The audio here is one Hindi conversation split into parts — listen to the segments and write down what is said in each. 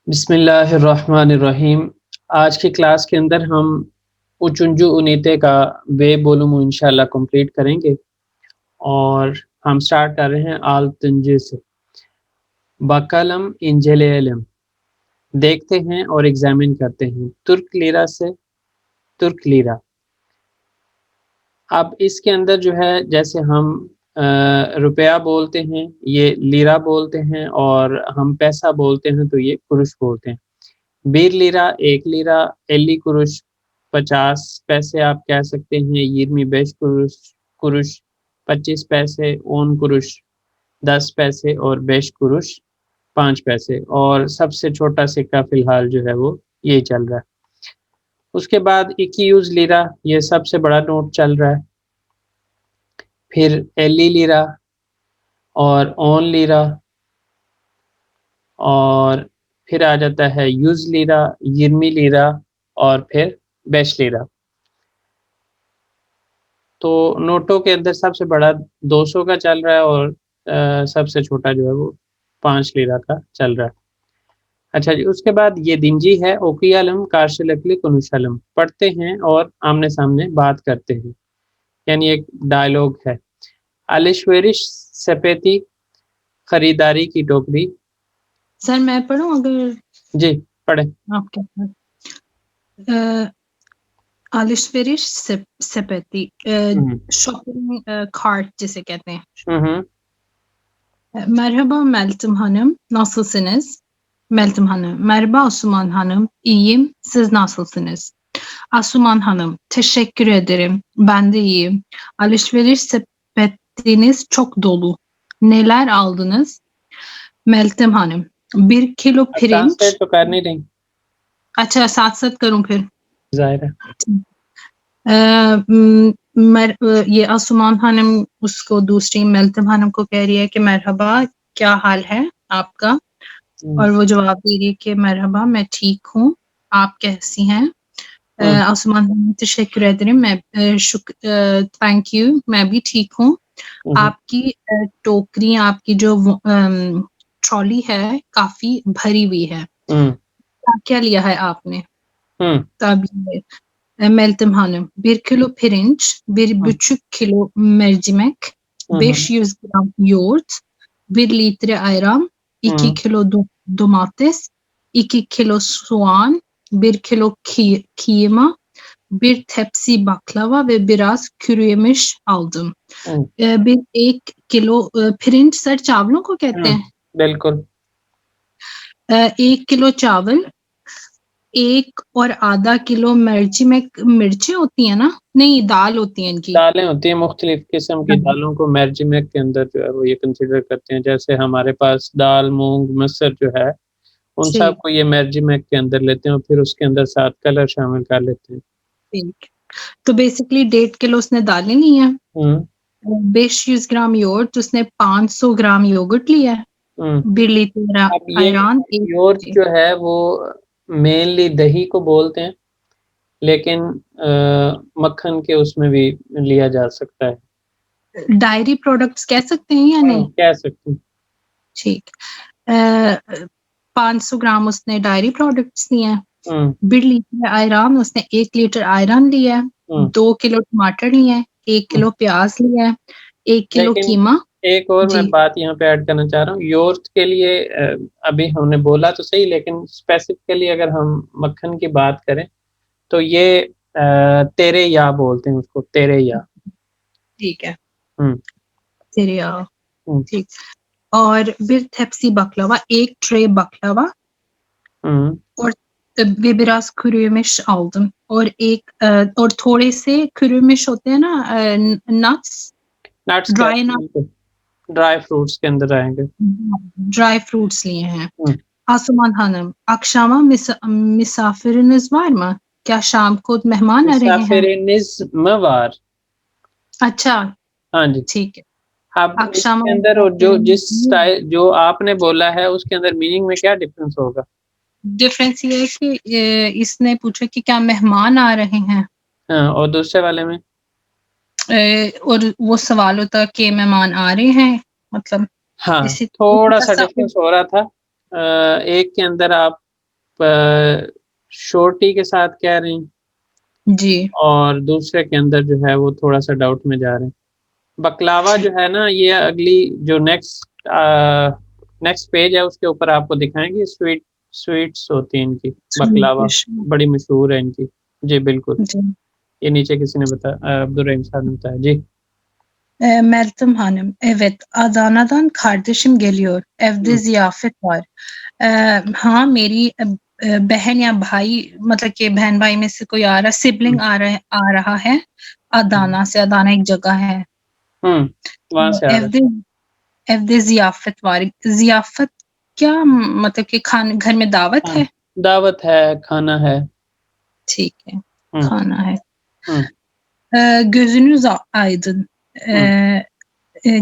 बिस्मिल्लाहिर्रहमानिर्रहीम। आज की क्लास के अंदर हम उचुंजू उनीते का वे बोलूम इंशाल्लाह कंप्लीट करेंगे और हम स्टार्ट कर रहे हैं आल तंजे से। बकलम इंजलेलम देखते हैं और एग्जामिन करते हैं। तुर्क लीरा से तुर्क लीरा। अब इसके अंदर जो है जैसे हम रुपया बोलते हैं ये लीरा बोलते हैं और हम पैसा बोलते हैं तो ये कुरुश बोलते हैं। 1 लीरा 1 लीरा 50 कुरुश 50 पैसे आप कह सकते हैं। 25 कुरुश 25 पैसे 10 कुरुश 10 पैसे और 5 कुरुश 5 पैसे और सबसे छोटा सिक्का फिलहाल जो है वो ये चल रहा है। उसके बाद 21 लीरा ये सबसे बड़ा नोट चल रहा है। फिर 50 लीरा और 10 लीरा और फिर आ जाता है 100 लीरा 20 लीरा और फिर 5 लीरा। तो नोटों के अंदर सबसे बड़ा 200 का चल रहा है और सबसे छोटा जो है वो 5 लीरा का चल रहा है। अच्छा जी, उसके बाद ये दिनजी है ओकियालम कार्शलकली कुनुशलम पढ़ते हैं और आमने सामने बात करते हैं, यानी एक डायलॉग है। अलिश्वेरिश सपेती खरीदारी की टोकरी। सर मैं पढ़ूं अगर? जी पढ़े। आपके आलिशवेरिश सेपेती शॉपिंग कार्ट जिसे कहते हैं। Merhaba Meltem Hanım, nasılsınız? Meltem Hanım, merhaba Asuman Hanım, iyiyim, siz nasılsınız? Asuman Hanım, teşekkür ederim, ben de iyiyim. Alışveriş sepetiniz çok dolu. Neler aldınız? Meltem Hanım, 1 kilo pirinç. तो कर नहीं रही। अच्छा साथ साथ करूं फिर? जाहिर है। ये आसुमान हनम उसको दूसरी मेल्तम हनम को कह रही है कि मरहबा क्या हाल है आपका, और वो जवाब दे रही है कि मरहबा मैं ठीक हूँ, आप कैसी हैं? आसुमान हनम तशक्कुर एदरिम, मैं थैंक यू, मैं भी ठीक हूँ। आपकी टोकरी, आपकी जो ट्रॉली है काफी भरी हुई है। क्या लिया है आपने? तब Meltem Hanım, 1 kilo pirinç, 1,5 kilo mercimek, 500 gram yoğurt, 1 litre ayran, 2 kilo domates, 2 kilo soğan, 1 kilo kıyma, 1 tepsi baklava ve biraz kuru yemiş aldım। Bir 1 kilo पिरिंच सर चावलों को कहते हैं? बिल्कुल। 1 किलो चावल, 1 और आधा किलो मिर्ची होती है ना? नहीं, दाल होती है इनकी। दालें होती हैं, मुख्तलिफ किस्म की दालों को मेर्जिमेक के अंदर जो है वो ये कंसिडर करते हैं। जैसे हमारे पास दाल, मूंग, मसर जो है उन सबको ये मेर्जिमेक के अंदर लेते हैं और फिर उसके अंदर 7 कलर शामिल कर लेते हैं। ठीक, तो बेसिकली 1.5 किलो उसने दालें ली हैं, 500 ग्राम योगर्ट, उसने 500 ग्राम योगर्ट लिया है, 1 लीटर आयरन। योगर्ट जो है वो मेनली दही को बोलते हैं, लेकिन मक्खन के उसमें भी लिया जा सकता है। डायरी प्रोडक्ट्स कह सकते हैं या नहीं? कह सकते हैं। ठीक, 500 ग्राम उसने डायरी प्रोडक्ट्स लिए हैं, 1 लीटर आयरन, उसने 1 लीटर आयरन लिया है, 2 किलो टमाटर लिए हैं, 1 किलो प्याज लिया है, 1 किलो कीमा। एक और मैं बात यहाँ पे ऐड करना चाह रहा हूँ। योगर्ट के लिए अभी हमने बोला तो सही, लेकिन स्पेसिफिकली अगर हम मक्खन की बात करें तो ये तेरे या बोलते हैं उसको, तेरे या। ठीक है, तेरे या, ठीक। और bir tepsi baklava, 1 tray baklava और biraz kuru yemiş aldım, और एक और थोड़े से kuru yemiş होते हैं ना, nuts ड्राई फ्रूट्स के अंदर आएंगे। ड्राई फ्रूट्स लिए हैं। आसुमान Hanım, akşama misafiriniz var mı? क्या शाम को मेहमान आ रहे हैं? मिसाफिरिनिज़्म वार। अच्छा, हाँ जी, ठीक है। अब इसके अंदर और जो जिस स्टाइल जो आपने बोला है उसके अंदर मीनिंग में क्या डिफरेंस होगा? डिफरेंस ये है कि इसने पूछा कि क्या मेहमान आ रहे हैं, हाँ, और दूसरे वाले में और वो सवाल होता कि मेहमान आ रहे हैं, मतलब हाँ थोड़ा सा डिफरेंस हो रहा था। एक के अंदर आप शोरटी के साथ कह रहे हैं जी। और दूसरे के अंदर जो है वो थोड़ा-सा डाउट में जा रहे हैं। बकलावा जो है ना ये अगली जो नेक्स्ट पेज है उसके ऊपर आपको दिखाएँगे स्वीट्स होती हैं इनकी, बकलावा बड़ी मशहूर है इनकी। जी, बिल्कुल। जी। ये नीचे किसी ने अब्दुल रहीम साहब ने बताया। जी। Meltem Hanım, evet, Adana'dan kardeşim geliyor. Evde हुँ, ziyafet var. हाँ, मेरी बहन या भाई मतलब कि बहन-भाई में से कोई आ रहा सिबलिंग हुँ, आ रहा है हुँ, अदाना से, अदाना एक जगह है। हुँ, वहाँ से आ रहा evde evde ज़ियाफ़त वारी ज़ियाफ़त क्या मतलब कि घर में दावत है। हाँ, है? दावत है, खाना है। ठीक है, हुँ, खाना है। हुँ, Gözünüz aydın. हुँ।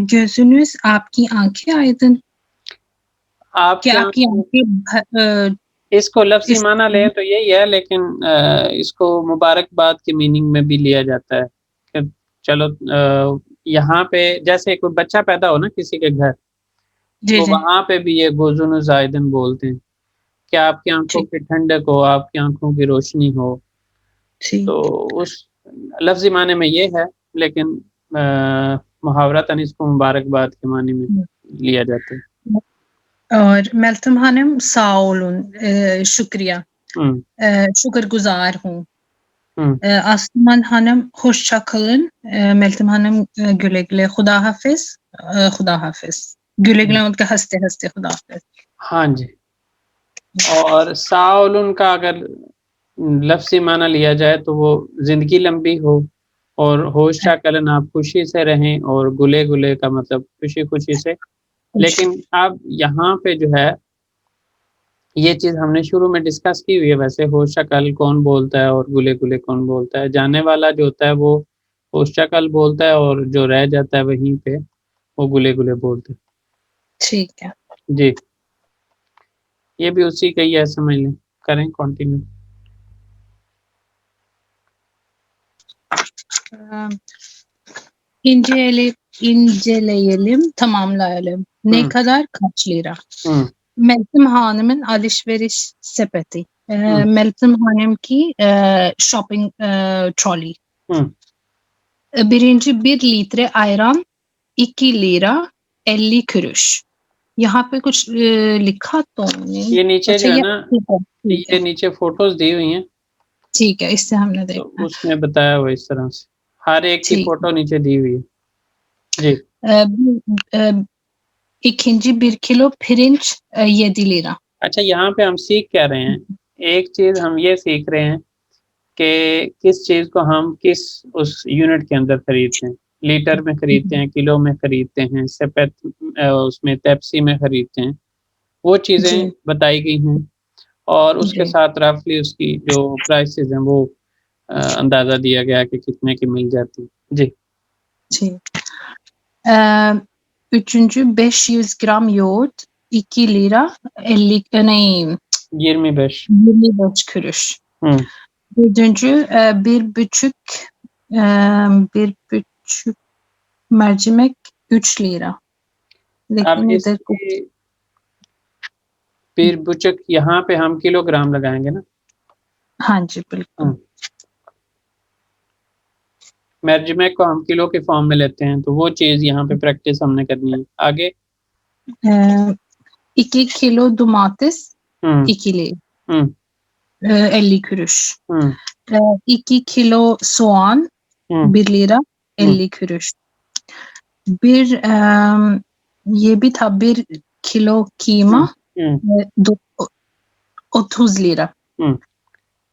Gözünüz आपकी आँखें आइदन आपकी क्या आपकी आँखें आँखें इसको लफ्ज़ी इस माना लें तो यही है लेकिन इसको मुबारकबाद के मीनिंग में भी लिया जाता है कि चलो यहाँ पे जैसे कोई बच्चा पैदा हो ना किसी के घर, जी, तो जी, वहाँ पे भी ये गुज़ुन ज़ाइदन बोलते हैं कि आपकी आँखों ठीक, की ठंडक हो, आपकी आँखों की रोशनी हो। तो ठीक। उस लफ्ज़ी माने में ये है लेकिन मुहावरतन इसको मुबारकबाद के माने में हुँ। लिया जाता है। और मेल्तम hanım sağ olun, शुक्रिया, हुँ, शुक्रगुज़ार हूँ। हुँ, Asuman hanım hoşça kalın, Meltem hanım güle güle, खुदा हाफ़िज़, खुदा हाफ़िज़। güle हुँ। güle मतलब हँसते-हँसते खुदा हाफ़िज़। हाँ जी। और साउलुन का अगर लफ्ज़ी माना लिया जाए तो वो ज़िंदगी लंबी हो और होशा कलन आप खुशी से रहें और गुले-गुले का मतलब खुशी-खुशी से। खुश। लेकिन अब यहाँ पे जो है, ये चीज़ हमने शुरू में डिस्कस की हुई है वैसे होशा कल कौन बोलता है और गुले-गुले कौन बोलता है। जानने वाला जो होता है वो होशा कल बोलता है और जो रह जाता है वहीं पे, वो गुले-गुले बोलता है। ठीक है। जी, ये भी उसी का ही है समझ लें। करें continue. Eee, inceleyelim, tamamlayalım. Ne हुँ, kadar? Kaç lira? हुँ, Meltem Hanım'ın alışveriş sepeti. हुँ, Meltem Hanım की shopping trolley. हुँ। Birinci 1 litre ayran 2 lira 50 kuruş. यहाँ पे कुछ लिखा तो नहीं। ये नीचे अच्छा जो है ये ना, ठीक है, ये नीचे फ़ोटोज़ दी हुई हैं, ठीक है, इससे हमने तो देखा है। उसमें बताया हुआ है इस तरह से। हर एक की ठीक फ़ोटो नीचे दी हुई है। जी। है। 2. 1 kilo pirinç 7 lira. अच्छा यहाँ पे हम सीख क्या रहे हैं? एक चीज़ हम ये सीख रहे हैं कि किस चीज़ को हम किस उस यूनिट के अंदर खरीदते हैं। लीटर में खरीदते हैं, किलो में खरीदते हैं, उसमें पेप्सी में खरीदते हैं। वो चीज़ें जी, बताई गई हैं और उसके जी, साथ रफ़ली उसकी जो प्राइसेज़ हैं वो अंदाज़ा दिया गया है कि कितने की मिल जाती है। जी। जी। Eee, 3. 500 gram yoğurt 2 lira 50 नहीं 25 25 kuruş. हुँ। 4. 1,5 mercimek 3 lira. अब लेकिन इधर इसकी फिर बुचक यहाँ पे हम किलोग्राम लगाएँगे ना? हाँ जी, बिल्कुल। हुँ। मेजरमेंट को हम किलो के फॉर्म में लेते हैं, तो वो चीज़ यहाँ पे प्रैक्टिस हमने करनी है। आगे? Eee, 2 kilo domates हुँ, 2 lira. हुँ, 50 kuruş. हुँ, 2 kilo soğan हुँ, 1 lira हुँ, 50 kuruş. ये भी था 1 kilo हुँ, कीमा हुँ, दो 30 lira. हुँ।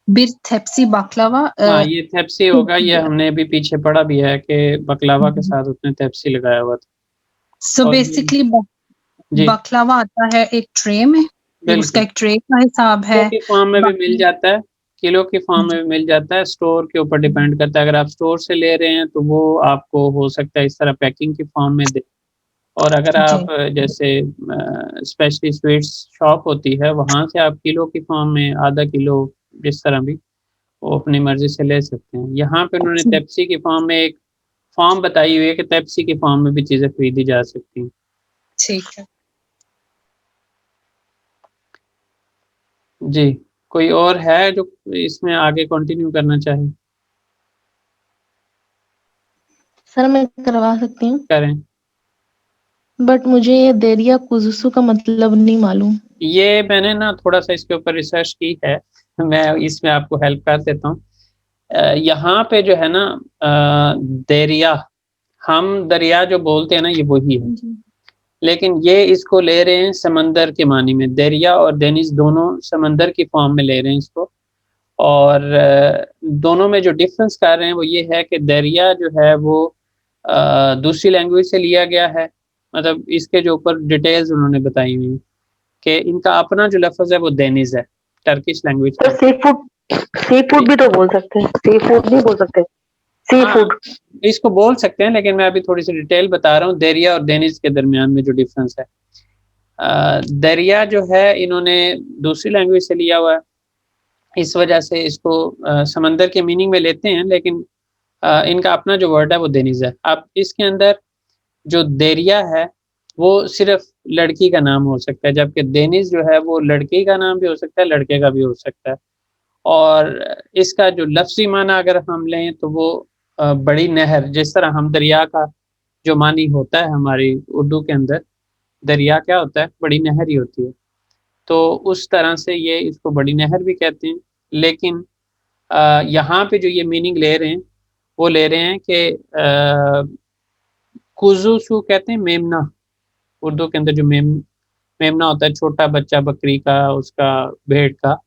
1 tepsi baklava हाँ, ये थेप्सी होगा, 40 ये lira. हमने अभी पीछे पढ़ा भी है कि बकलावा के साथ उसने थेप्सी लगाया हुआ था सो और ये बेसिकली जी, बकलावा आता है एक ट्रे में, उसका बिल्कुल। एक ट्रे का हिसाब है। किलो की फॉर्म में भी मिल बाकी जाता है, किलो की फॉर्म में भी मिल जाता है, स्टोर के ऊपर डिपेंड करता है। अगर आप स्टोर से ले रहे हैं, तो वो आपको हो सकता है इस तरह पैकिंग की फॉर्म में दे और अगर जी, आप जैसे स्पेशली स्वीट्स शॉप होती है, वहाँ से आप किलो की फॉर्म में आधा किलो जिस तरह भी वो अपनी मर्ज़ी से ले सकते हैं। यहाँ पे उन्होंने जी, पेप्सी की फॉर्म में एक फॉर्म बताई हुई है कि पेप्सी की फॉर्म में भी चीज़ें खरीदी जा सकती हैं। ठीक है। जी, कोई और है जो इसमें आगे कंटिन्यू करना चाहे? सर मैं करवा सकती हूँ, करें। बट मुझे ये देरिया कुजुसु का मतलब नहीं मालूम। ये मैंने ना थोड़ा-सा इसके ऊपर रिसर्च की है, मैं इसमें आपको हेल्प कर देता हूँ। यहाँ पे जो है ना दरिया, हम दरिया जो बोलते हैं ना ये वही है, जी। लेकिन ये इसको ले रहे हैं समंदर के मानी में, दरिया और डेनिस दोनों समंदर की फॉर्म में ले रहे हैं इसको। और दोनों में जो डिफरेंस कर रहे हैं वो ये है कि दरिया जो है वो दूसरी लैंग्वेज से लिया गया है, मतलब इसके जो ऊपर डिटेल्स उन्होंने बताई हुई हैं कि इनका अपना जो लफ्ज़ है वो डेनिस है, टर्किश लैंग्वेज तो का। सी फूड भी तो बोल सकते हैं, सी फूड नहीं बोल सकते, सी हाँ, फूड। इसको बोल सकते हैं, लेकिन मैं अभी थोड़ी-सी डिटेल बता रहा हूँ दरिया और डेनिस के दरमियान में जो डिफरेंस है। दरिया जो है इन्होंने दूसरी लैंग्वेज से लिया हुआ है, इस वजह से इसको समंदर के मीनिंग में लेते हैं, लेकिन इनका अपना जो वर्ड है वो डेनिस है। अब इसके अंदर जो दरिया है वो सिर्फ लड़की का नाम हो सकता है, जबकि डेनिस जो है वो लड़की का नाम भी हो सकता है, लड़के का भी हो सकता है। और इसका जो लफ्ज़ी माना अगर हम लें तो वो बड़ी नहर, जिस तरह हम दरिया का जो मानी होता है हमारी उर्दू के अंदर, दरिया क्या होता है? बड़ी नहर ही होती है। तो उस तरह से ये इसको बड़ी नहर भी कहते हैं, लेकिन यहाँ पे जो ये मीनिंग ले रहे हैं, वो ले रहे हैं कि कुज़ुसु कहते हैं मेमना, उर्दू के अंदर जो मेमना होता है, छोटा बच्चा बकरी का, उसका, भेड़ का,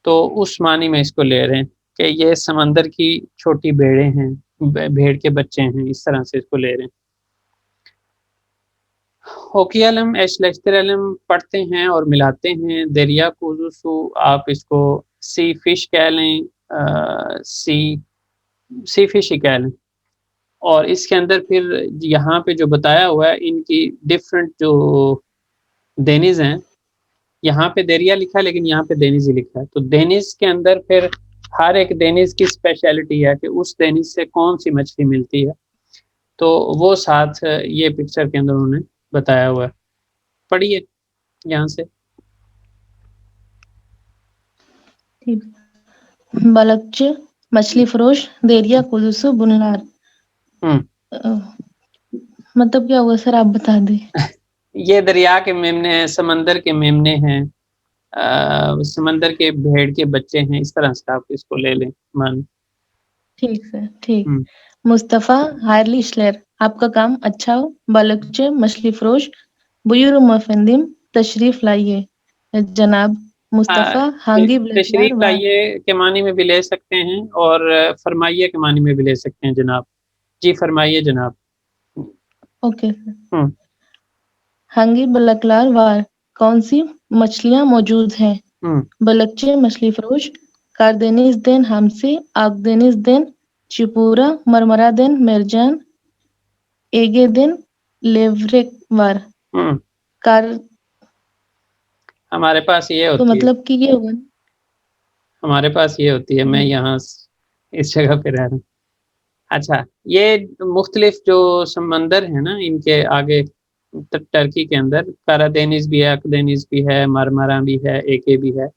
तो उस मानी में इसको ले रहे हैं कि ये समंदर की छोटी भेड़ें हैं, भेड़ के बच्चे हैं, इस तरह से इसको ले रहे हैं। होकियालम एशलेश्तरलम पढ़ते हैं और मिलाते हैं, दरिया कुजुसु आप इसको सी फिश कह लें, सी फिश ही कह लें। और इसके अंदर फिर यहाँ पे जो बताया हुआ है इनकी डिफरेंट जो डेनिस हैं, यहाँ पे दरिया लिखा है लेकिन यहाँ पे डेनिस ही लिखा है। तो डेनिस के अंदर फिर हर एक डेनिस की स्पेशलिटी है कि उस डेनिस से कौन सी मछली मिलती है, तो वो साथ ये पिक्चर के अंदर उन्होंने बताया हुआ है। पढ़िए यहाँ से। बालकचे, मछली फरोश, देरिया कुजुसु बुनलार। मतलब क्या हुआ सर, आप बता दें। ये दरिया के मेमने हैं, समंदर के मेमने हैं, समंदर के भेड़ के बच्चे हैं, इस तरह से आप इसको ले लें मान। ठीक सर, ठीक। मुस्तफ़ा हायरली श्लेर, आपका काम अच्छा हो। बालकचे, मछली फरोश, बुयुर मफंदिम, तशरीफ लाइए। जनाब मुस्तफ़ा हांगी तशरीफ लाइए के मानी में भी ले सकते हैं और फरमाइए के मानी में भी ले सकते हैं जनाब। जी फरमाइए जनाब। Okay sir. हांगी बलकलार वार, कौन सी मछलियाँ मौजूद हैं? बलकचे, मछली फरोश, कारदेनिस देन हमसे, आगदेनिस देन चिपूरा, मरमरा देन मेरजान, एगे दिन लेवरेक वार। कार हमारे पास ये होती तो मतलब कि ये होगा, हमारे पास ये होती है। मैं यहाँ इस जगह पे रह रहा हूँ। अच्छा, ये मुख्तलिफ जो समंदर है ना, इनके आगे टर्की के अंदर कारादेनिस भी है, अकदेनिस भी है, मारमारा भी है, एके भी है।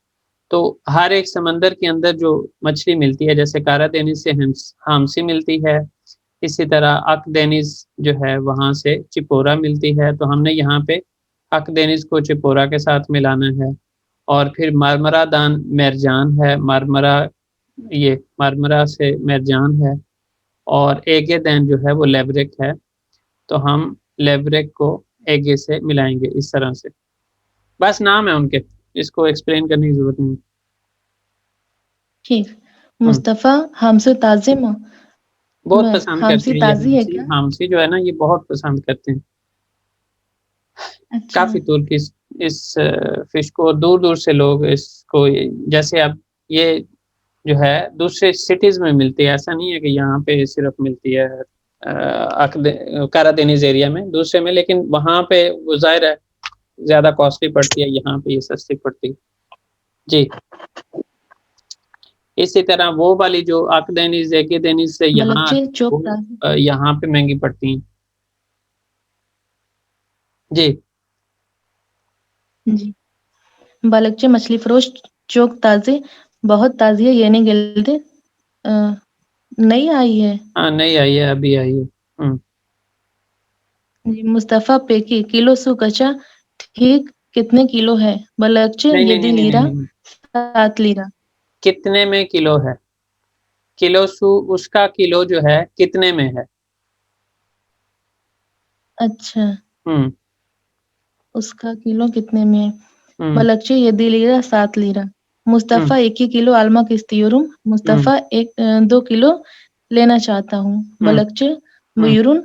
तो हर एक समंदर के अंदर जो मछली मिलती है, जैसे कारादेनिस से हामसी मिलती है, इसी तरह अकदेनिस जो है वहाँ से चिपोरा मिलती है। तो हमने यहाँ पे अकदेनिस को चिपोरा के साथ मिलाना है। और फिर मारमरा दान मेरजान है, मारमरा से मेरजान है। और एगे दैन जो है वो लेवरेक है, तो हम लेवरेक को एगे से मिलाएंगे इस तरह से। बस नाम है उनके, इसको एक्सप्लेन करने की जरूरत नहीं। ठीक। मुस्तफ़ा हमसे ताजिम, बहुत पसंद करते हैं ये ताजी है क्या? हमसी जो है ना, ये बहुत पसंद करते हैं। अच्छा। काफी दूर की इस फिश को, दूर दूर से लोग इसको, जैसे अब ये जो है दूसरे सिटीज में मिलती है, ऐसा नहीं है कि यहाँ पे सिर्फ मिलती है कारादेनिस एरिया में, दूसरे में, लेकिन वहाँ पे वो जाहिर है ज्यादा कॉस्टली पड़ती है, यहाँ पे ये सस्ती पड़ती है। जी इसी तरह वो वाली जो अकदेनिस एकेदेनिस से यहाँ पे महंगी पड़ती हैं। जी जी। बालकचे, मछली फरोश, çok taze, बहुत ताज़ी है, yeni geldi. नई आई है। हाँ, नहीं आई है, अभी आई है। जी, मुस्तफ़ा पेकी, किलो सु कचा, ठीक कितने किलो है? बलकचे, नहीं, नहीं, यदि नहीं, नहीं, नहीं, लीरा, नहीं। 7 लीरा। कितने में किलो है? किलो सु उसका किलो जो है कितने में है? अच्छा, हुँ, उसका किलो कितने में है? हुँ, बलकचे, यदि लीरा, 7 लीरा। हुँ, मुस्तफ़ा 1 ही किलो almak istiyorum. हुँ, मुस्तफ़ा 2 किलो लेना चाहता हूँ। हुँ, बलकचे, हुँ। buyurun,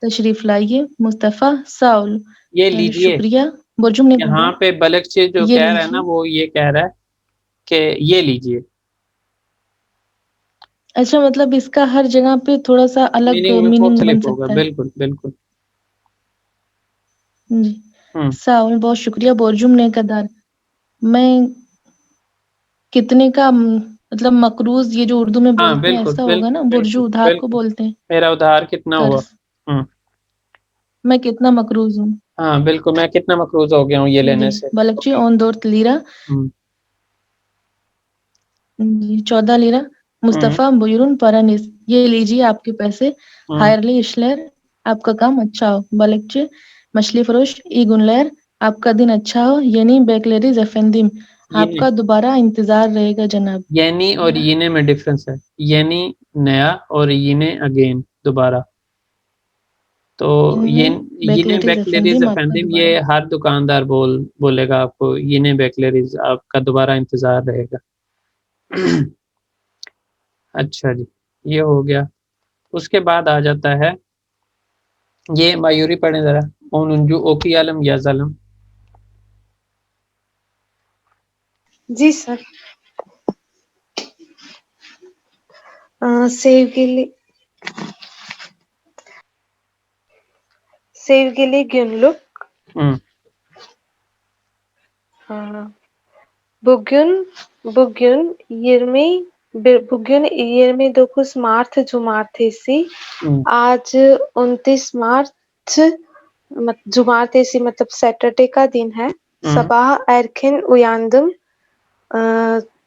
तशरीफ लाइए। मुस्तफ़ा, sağ ol, ये लीजिए। शुक्रिया। बोर्जुम ने यहाँ बोला, पे बलकचे जो ये कह रहा है ना, लीजिए। वो ये कह रहा है कि ये लीजिए। अच्छा, मतलब इसका हर जगह पे थोड़ा-सा अलग मीनिंग मीनिंग बन मुख्तलिफ होगा, सकता है। बिल्कुल, बिल्कुल। जी, हुँ, साउल बहुत शुक्रिया बोर्जुम ने कदर। मैं कितने का मतलब मकरूज़ ये जो उर्दू में हाँ, बोलते हैं बिल्कुल, ऐसा होगा बिल्कुल, ना? बुर्जू बिल्कुल, उधार को बिल्कुल। बोलते हैं, मेरा उधार कितना हुआ? कर्ज़। हुँ, मैं कितना मकरूज़ हूँ। हाँ, बिल्कुल, मैं कितना मकरूज़ हो गया हूँ ये जी, लेने से। बालकची ऑन दोर्त लीरा। हुँ, जी, 14 लीरा। हुँ, मुस्तफ़ा बुयुरुन परानिस, ये लीजिए आपके पैसे। हुँ। हायरली इश्लेर, आपका काम अच्छा हो। बालकची मछली फरोश ई गुनलेर, आपका दिन अच्छा हो। यानी बेकलेरीज़ एफेंदिम, यीने आपका दोबारा इंतज़ार रहेगा जनाब। यानी और यीने में डिफ़रेंस है। यानी नया और यीने अगेन दोबारा। तो यानी यीने बेकलेरीज़ बेकलेरीज़ एफेंदिम, आपका अफेंदिम ये दोबारा। हर दुकानदार बोलेगा आपको, यीने बेकलेरीज़ आपका दोबारा इंतज़ार रहेगा। अच्छा जी, ये हो गया। उसके बाद आ जाता है, ये मायूरी पढ़ें ज़रा। ओनुंजु ओकी आलम या ज़लम। जी सर। Sevgili günlük. हुँ, Bugün bugün 20 bugün 29 Mart Cumartesi. हुँ, आज 29 मार्च जुमारतेसी मतलब सैटरडे का दिन है। हुँ। सबाह erken uyandım.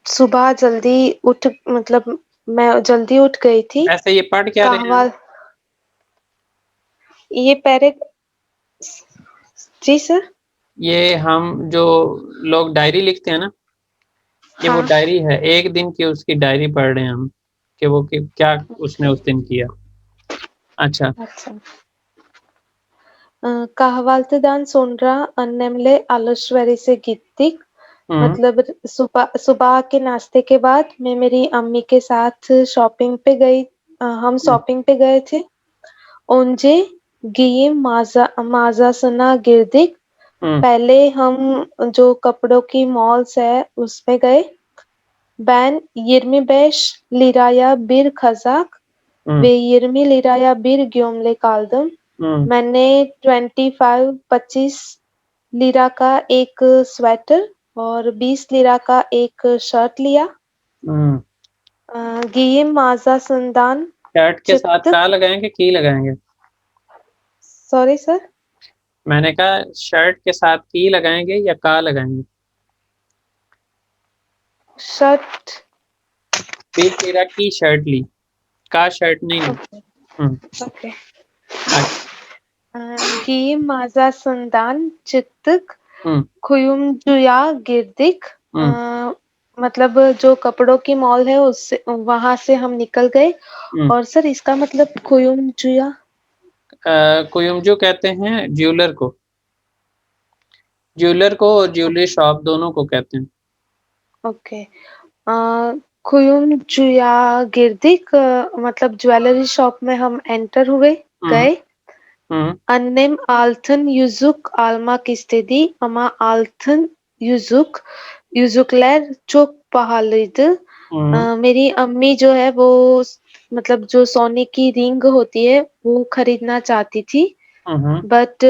सुबह जल्दी उठ मतलब मैं जल्दी उठ गई थी। ऐसे ये पढ़ क्या रहे हैं कहवा हम? ये पैरे जी सर। ये हम जो लोग डायरी लिखते हैं ना, ये वो हाँ। डायरी है, एक दिन की उसकी डायरी पढ़ रहे हैं हम, कि वो कि क्या उसने उस दिन किया। अच्छा। अच्छा। Kahvaltıdan sonra annemle alışverişe gittik। हुँ, मतलब सुबह सुबह के नाश्ते के बाद मैं मेरी अम्मी के साथ शॉपिंग पे गई। हम हुँ, शॉपिंग पे गए थे। Önce giyim mağazasına girdik। हुँ, पहले हम जो कपड़ों की मॉल्स है उसमें गए। Ben 25 liraya bir kazak हुँ, ve 20 liraya bir gömlek aldım। हुँ, मैंने 25 लीरा का एक स्वेटर और 20 लीरा का एक शर्ट लिया। हुँ। गीम माज़ा संदान शर्ट के साथ चित्त का लगाएँगे, की लगाएँगे? Sorry sir. मैंने कहा शर्ट के साथ की लगाएँगे या का लगाएँगे? शर्ट 20 लीरा की शर्ट ली, का शर्ट नहीं ली। ओके हुँ, ओके। अच्छा। गीम माज़ा संदान चित्तक हुँ, खुयुमजुया गिर्दिक। अ, हुँ, मतलब जो कपड़ों की मॉल है उससे वहां से हम निकल गए। हुँ। और सर इसका मतलब खुयुमजुया कुयुमजू कहते हैं ज्वेलर को। ज्वेलर को और ज्वेलरी शॉप दोनों को कहते हैं। ओके। खुयुमजुया गिर्दिक मतलब ज्वेलरी शॉप में हम एंटर हुए हुँ, गए। हुँ, Annem altın yüzük almak istedi ama altın yüzükler çok pahalıydı। हुँ, मेरी अम्मी जो है वो मतलब जो सोने की रिंग होती है वो खरीदना चाहती थी। हुँ, हुँ, बट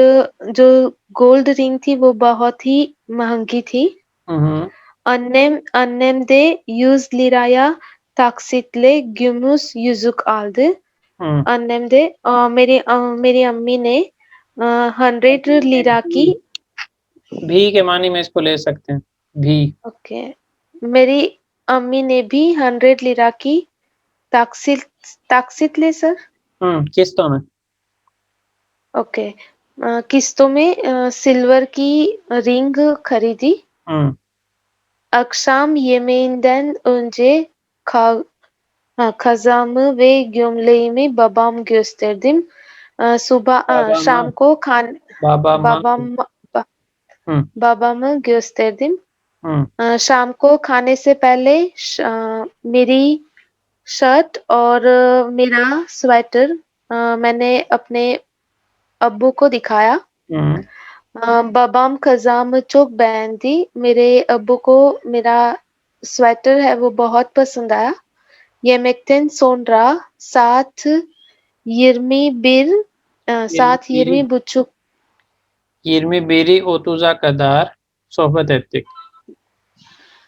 जो गोल्ड रिंग थी वो बहुत ही महंगी थी। हुँ, हुँ, Annem de 100 liraya taksitle gümüş yüzük aldı। हुँ। Annem de मेरी अम्मी ने 100 लीरा की भी के मानी में इसको ले सकते हैं, भी। ओके मेरी अम्मी ने भी 100 लिरा की ताकसीत ली सर। किस्तों में। ओके। किस्तों में सिल्वर की रिंग खरीदी। Akşam yemeğinden önce kazamı ve gömleğimi babam gösterdim. Şam को babamı gösterdim। शाम को खाने से पहले मेरी शर्ट और मेरा स्वेटर मैंने अपने अब्बू को दिखाया। babam kazağımı çok beğendi। मेरे अब्बू को मेरा स्वेटर है वो बहुत पसंद आया। Yemekten sonra saat 21:30 21'e kadar sohbet ettik.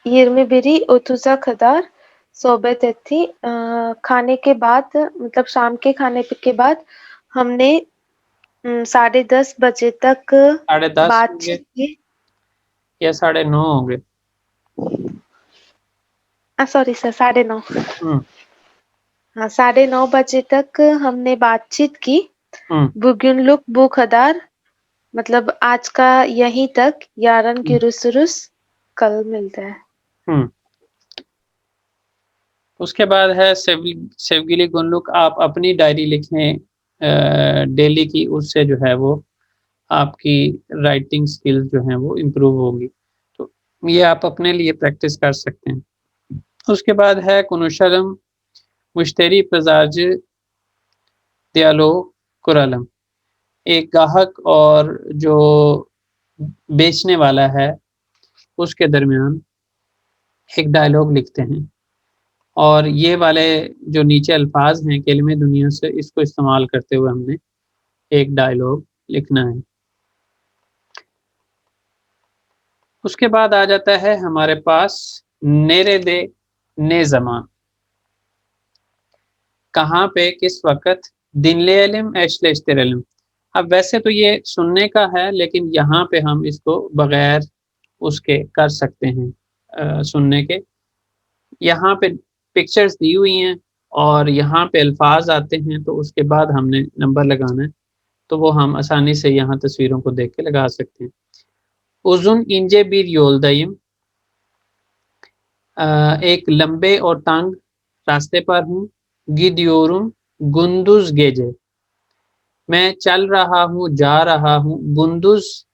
21:30 kadar सोहबत थी। खाने के बाद मतलब शाम के खाने के बाद हमने 10:30 बजे तक 10:30 बातचीत की। या 9:30 होंगे। Sorry sir 9:30। हाँ 9:30 बजे तक हमने बातचीत की। Bugünlük bu kadar मतलब आज का यहीं तक। yarın görüşürüz कल मिलते हैं। उसके बाद है sevgili गुनलुक, आप अपनी डायरी लिखें डेली की, उससे जो है वो आपकी राइटिंग स्किल्स जो हैं वो इम्प्रूव होगी। तो ये आप अपने लिए प्रैक्टिस कर सकते हैं। उसके बाद है कुनुशलम मुश्तरी पजाज दयालो कुरालम, एक गाहक और जो बेचने वाला है उसके दरमियान एक डायलॉग लिखते हैं, और ये वाले जो नीचे अल्फाज हैं कलिमे दुनिया से, इसको इस्तेमाल करते हुए हमने एक डायलॉग लिखना है। उसके बाद आ जाता है हमारे पास नेरे दे ने ज़मान, कहाँ पे किस वक़्त, दिन ले इल्म ऐशले इश्तेर इल्म। अब वैसे तो ये सुनने का है, लेकिन यहाँ पे हम इसको बगैर उसके कर सकते हैं सुनने के। यहाँ पे पिक्चर्स दी हुई हैं और यहाँ पे अल्फाज आते हैं, तो उसके बाद हमने नंबर लगाना है, तो वो हम आसानी से यहाँ तस्वीरों को देख के लगा सकते हैं। उजुन इंजे बीर योलदाइम, एक लंबे और तंग रास्ते पर हूँ। गिद्योरुम गुंदुज गेजे, मैं चल रहा हूँ, जा रहा हूँ। गुंदुज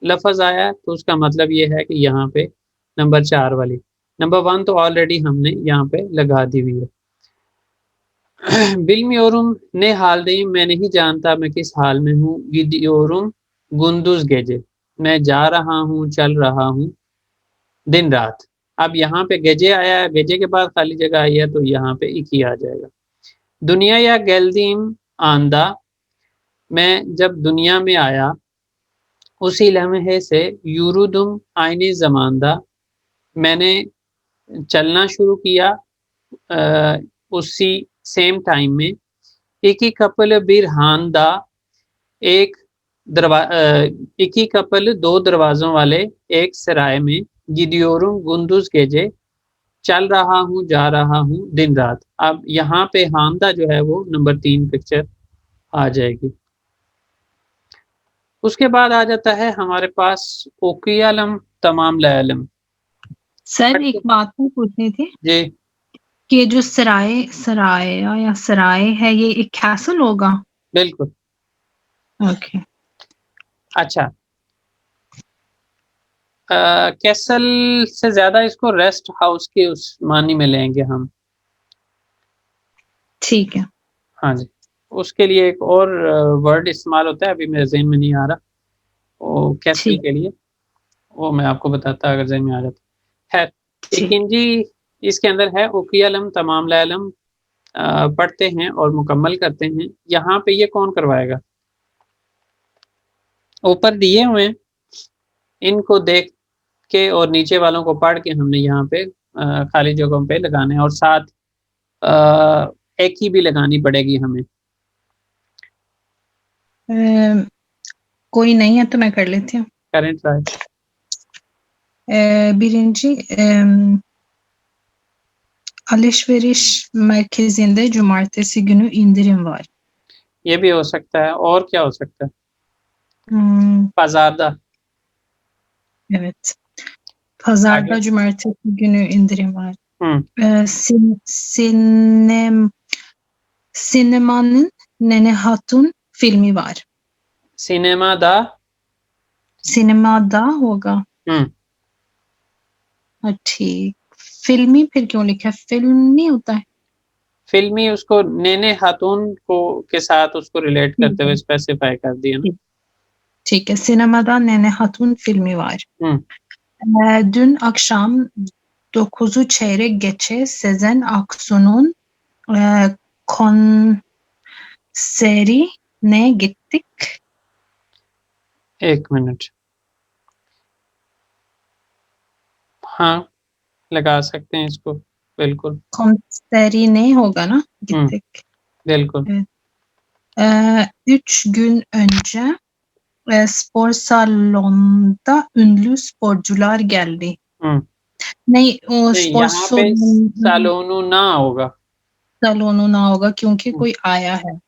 लफ्ज आया तो उसका मतलब ये है कि यहाँ पे नंबर 4 वाली, नंबर 1 तो ऑलरेडी हमने यहाँ पे लगा दी हुई है। बिलमियोरुम ने हाल दई, मैं नहीं जानता मैं किस हाल में हूँ। गिद्योरुम गुंदुज गेजे, मैं जा रहा हूँ, चल रहा हूँ दिन रात। अब यहाँ पे गेजे आया है, गेजे के बाद खाली जगह आई है, तो यहाँ पे एक ही आ जाएगा। दुनिया या गैल्दीम आंदा, मैं जब दुनिया में आया। उसी लम्हे से यूरुदुम आइनी जमानदा, मैंने चलना शुरू किया उसी सेम टाइम में। इकी कपल बिरहानदा, एक कपल 2 दरवाज़ों वाले एक सराय में। गिदियोरुम गुंदुज गेजे, चल रहा हूँ, जा रहा हूँ दिन रात। अब यहाँ पे हामदा जो है वो नंबर 3 पिक्चर आ जाएगी। उसके बाद आ जाता है हमारे पास ओकियालम तमाम लयालम। सर एक बात मैं पूछनी थी जी, कि ये जो सराय है ये एक कैसल होगा? बिल्कुल। ओके। अच्छा, कैसल से ज्यादा इसको रेस्ट हाउस के उस मानी में लेंगे हम। ठीक है। हाँ जी, उसके लिए एक और वर्ड इस्तेमाल होता है, अभी मेरे ज़हन में नहीं आ रहा वो कैसल के लिए, वो मैं आपको बताता अगर ज़हन में आ जाता है। लेकिन जी इसके अंदर है ओकियालम तमाम लयालम, पढ़ते हैं और मुकम्मल करते हैं। यहाँ पे ये कौन करवाएगा? ऊपर दिए हुए हैं, इनको देख के और नीचे वालों को पढ़ के हमने यहाँ पे खाली जगहों पे लगाने हैं, और साथ एक ही भी लगानी पड़ेगी हमें। कोई नहीं है तो मैं कर लेती हूँ। करें try. बिरिंजी Alışveriş merkezinde cumartesi günü indirim var. ये भी हो सकता है, और क्या हो सकता है? Pazarda. Evet. Pazarda Aगे? cumartesi günü indirim var. Sinemanın Nene Hatun filmi var. Sinemada. सिनेमादा होगा। ठीक। फिल्मी फिर क्यों लिखा है? फिल्म नहीं होता है। फिल्मी उसको नेने खातून को के साथ उसको रिलेट करते हुए स्पेसिफाई कर दिया ना। ठीक है, sinemada Nene Hatun filmi var. Dün akşam 9'u çeyrek geçe Sezen Aksu'nun konserine gittik. एक मिनट, हाँ लगा सकते हैं इसको, बिल्कुल। Konserine होगा ना, gittik. बिल्कुल। 3 gün önce spor salonunda ünlü sporcular geldi. नहीं, spor यहाँ पे सालोनू ना होगा, salonu ना होगा क्योंकि कोई आया है।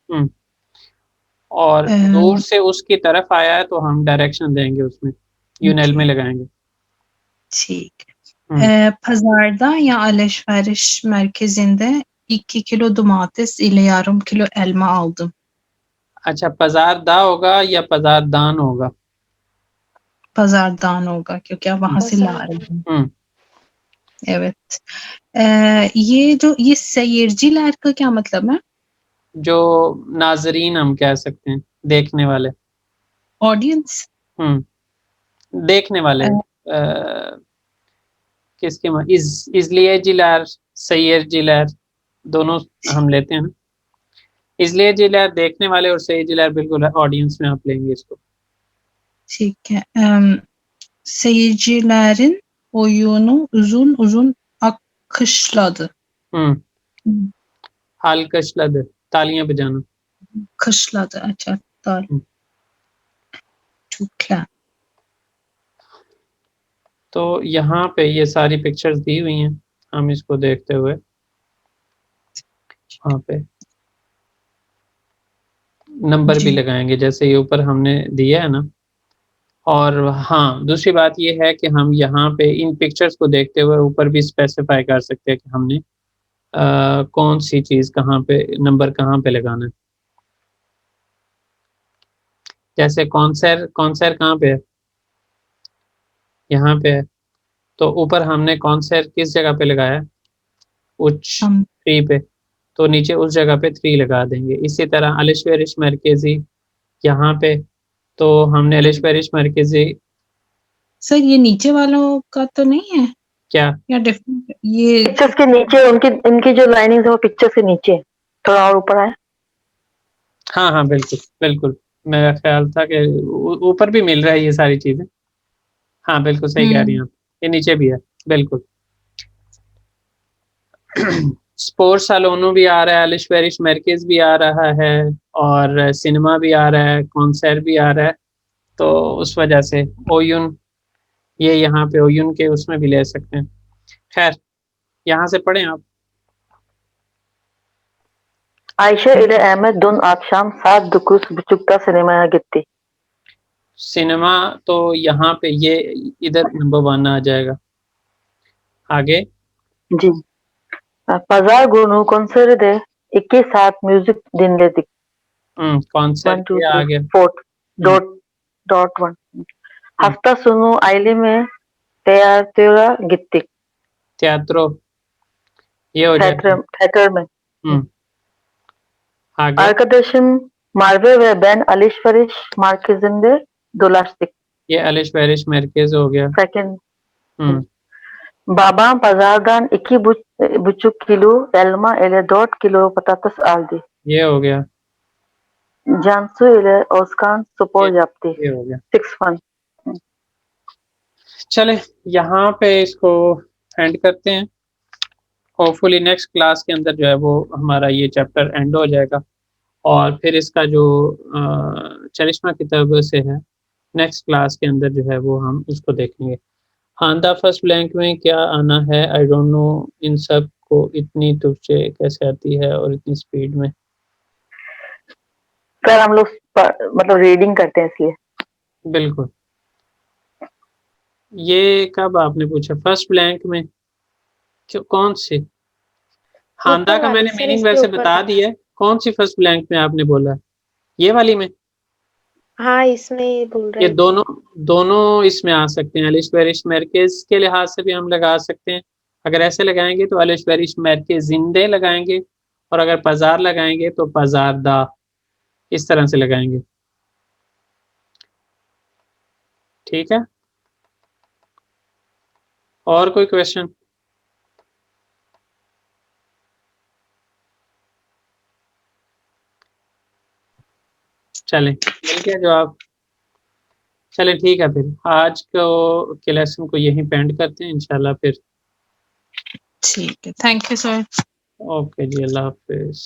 और दूर से उसकी तरफ आया है तो हम डायरेक्शन देंगे उसमें, यूनेल में लगाएंगे। ठीक। Pazarda ya alışveriş merkezinde 2 kilo domates ile yarım kilo elma aldım. अच्छा, पजारदा होगा या पजारदान होगा? Pazardan होगा क्योंकि आप वहां से ला रहे हैं। Evet. ये सैयरजीलार का क्या मतलब है? जो नाजरीन हम कह सकते हैं, देखने वाले। ऑडियंस। देखने वाले। किसके इसलिए जिलार, सैयर जिलार दोनों हम लेते हैं ना। इसलिए जिलार देखने वाले और सैयर जिलार बिल्कुल ऑडियंस में आप लेंगे इसको। ठीक है। Seyircilerin oyunu uzun uzun alkışladı. Alkışladı, तालियां बजाना। Kışladı, अच्छा ताली। ठीक है। तो यहाँ पे ये सारी पिक्चर्स दी हुई हैं, हम इसको देखते हुए वहाँ पे नंबर भी लगाएंगे जैसे ये ऊपर हमने दिया है ना। और हाँ, दूसरी बात ये है कि हम यहाँ पे इन पिक्चर्स को देखते हुए ऊपर भी स्पेसिफाई कर सकते हैं कि हमने कौन सी चीज़ कहाँ पे, नंबर कहाँ पे लगाना है। जैसे कॉन्सर कहाँ पे है? यहाँ पे है, तो ऊपर हमने कॉन्सर किस जगह पे लगाया है? उच्च 3 पे, तो नीचे उस जगह पे 3 लगा देंगे। इसी तरह अलिशवेरिश मरकजी यहाँ पे, तो हमने अलिशवेरिश मरकजी। सर ये नीचे वालों का तो नहीं है क्या? या डिफरेंट? ये पिक्चर्स के नीचे इनकी जो लाइनिंग है वो पिक्चर्स के नीचे थोड़ा और ऊपर है। हाँ बिल्कुल बिल्कुल, मेरा ख्याल था कि ऊपर भी मिल रहा है ये सारी चीजें। हाँ बिल्कुल सही कह रही हैं आप, ये नीचे भी है बिल्कुल। स्पोर्ट्स सालोनों भी आ रहा है, अलिशवेरिश मरकज भी आ रहा है, और सिनेमा भी आ रहा है, कॉन्सर्ट भी आ रहा है। तो उस वजह से ओयुन, ये यहाँ पे ओयुन के उसमें भी ले सकते हैं। खैर, यहाँ से पढ़ें आप। Ayşe ile Ahmet dün akşam saat 9.30'da sinemaya gitti. Cinema तो यहाँ पे ये इधर नंबर 1 आ जाएगा। आगे जी, Pazar günü konserde 2 saat müzik dinledik. Concert ये आ गया। 4.1 hafta sonu aileme tiyatroya gittik. Teatro ये हो जाएगा। थिएटर में। आगे Arkadaşım Merve ve ben alışveriş merkezinde dolaştık. ये अलिशवेरिश मरकज हो गया। Second. Babam pazardan 2,5 kilo elma ile 4 kilo patates aldı. ये हो गया। Cansu ile Özkan spor yaptı. ये हो गया। 6-1. चले यहाँ पे इसको एंड करते हैं। होपफुली नेक्स्ट क्लास के अंदर जो है वो हमारा ये चैप्टर एंड हो जाएगा, और फिर इसका जो चरिश्मा किताब से है नेक्स्ट क्लास के अंदर जो है वो हम उसको देखेंगे। खानदा फर्स्ट ब्लैंक में क्या आना है आई डोंट नो, इन सब आपको इतनी तुझे कैसे आती है और इतनी स्पीड में? सर हम लोग मतलब रीडिंग करते हैं इसलिए। बिल्कुल। ये कब आपने पूछा? फर्स्ट ब्लैंक में? क्यों, कौन सी? हांदा का मैंने मीनिंग वैसे बता दिया है। कौन सी फर्स्ट ब्लैंक में आपने बोला? ये वाली में? हाँ, इसमें बोल रहे ये थे। दोनों इसमें आ सकते हैं। अलिश मर्केज के लिहाज से भी हम लगा सकते हैं। अगर ऐसे लगाएंगे तो अलिश मर्केज जिंदे लगाएंगे, और अगर पजार लगाएंगे तो पजारदा, इस तरह से लगाएंगे। ठीक है, और कोई क्वेश्चन? चलें, मिल गया जवाब? चलें ठीक है, फिर आज के लेसन को यहीं पे एंड करते हैं इंशाल्लाह फिर। ठीक है, थैंक यू सर। ओके जी, अल्लाह हाफिज।